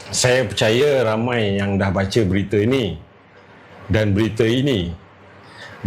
Saya percaya ramai yang dah baca berita ini dan berita ini.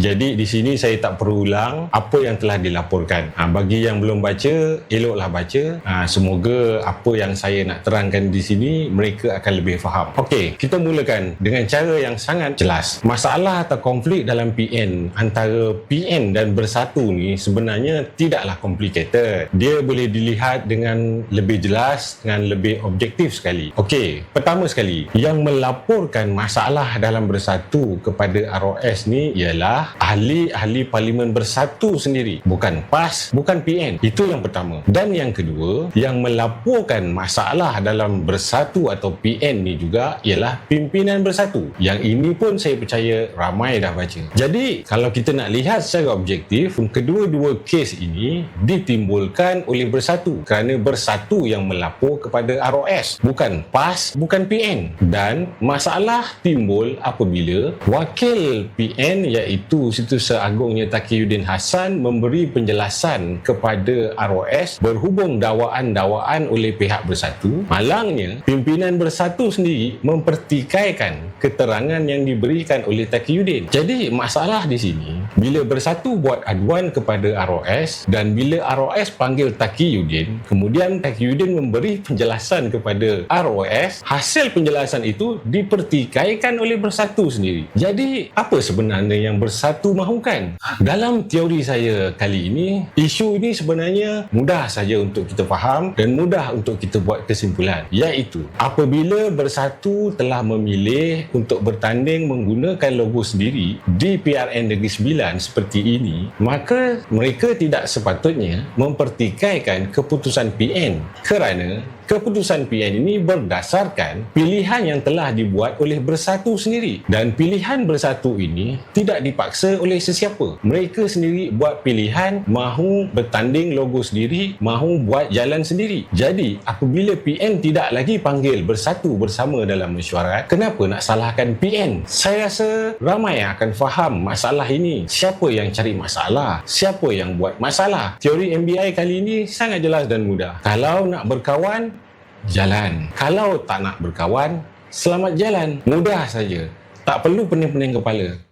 Jadi di sini saya tak perlu ulang apa yang telah dilaporkan. Bagi yang belum baca, eloklah baca. Semoga apa yang saya nak terangkan di sini mereka akan lebih faham. Okey, kita mulakan dengan cara yang sangat jelas. Masalah atau konflik dalam PN antara PN dan Bersatu ni sebenarnya tidaklah complicated. Dia boleh dilihat dengan lebih jelas, dengan lebih objektif sekali. Okey, pertama sekali, yang melaporkan masalah dalam Bersatu kepada ROS ni ialah ahli-ahli Parlimen Bersatu sendiri, bukan PAS, bukan PN. Itu yang pertama. Dan yang kedua, yang melaporkan masalah dalam Bersatu atau PN ni juga ialah pimpinan Bersatu. Yang ini pun saya percaya ramai dah baca. Jadi kalau kita nak lihat secara objektif, kedua-dua kes ini ditimbulkan oleh Bersatu, kerana Bersatu yang melapor kepada ROS, bukan PAS, bukan PN. Dan masalah timbul apabila wakil PN iaitu Setiausaha Agungnya Taqiyuddin Hassan memberi penjelasan kepada ROS berhubung dakwaan-dakwaan oleh pihak Bersatu. Malangnya pimpinan Bersatu sendiri mempertikaikan keterangan yang diberikan oleh Taqiyuddin. Jadi masalah di sini, bila Bersatu buat aduan kepada ROS dan bila ROS panggil Taqiyuddin, kemudian Taqiyuddin memberi penjelasan kepada ROS, hasil penjelasan itu dipertikaikan oleh Bersatu sendiri. Jadi apa sebenarnya yang Bersatu mahukan? Dalam teori saya kali ini, isu ini sebenarnya mudah saja untuk kita faham dan mudah untuk kita buat kesimpulan, iaitu apabila Bersatu telah memilih untuk bertanding menggunakan logo sendiri di PRN Negeri Sembilan seperti ini, maka mereka tidak sepatutnya mempertikaikan keputusan PN, kerana keputusan PN ini berdasarkan pilihan yang telah dibuat oleh Bersatu sendiri, dan pilihan Bersatu ini tidak dipaksa oleh sesiapa. Mereka sendiri buat pilihan, mahu bertanding logo sendiri, mahu buat jalan sendiri. Jadi apabila PN tidak lagi panggil Bersatu bersama dalam mesyuarat, kenapa nak salahkan PN? Saya rasa ramai yang akan faham masalah ini. Siapa yang cari masalah? Siapa yang buat masalah? Teori MBI kali ini sangat jelas dan mudah. Kalau nak berkawan, jalan. Kalau tak nak berkawan, selamat jalan. Mudah saja. Tak perlu pening-pening kepala.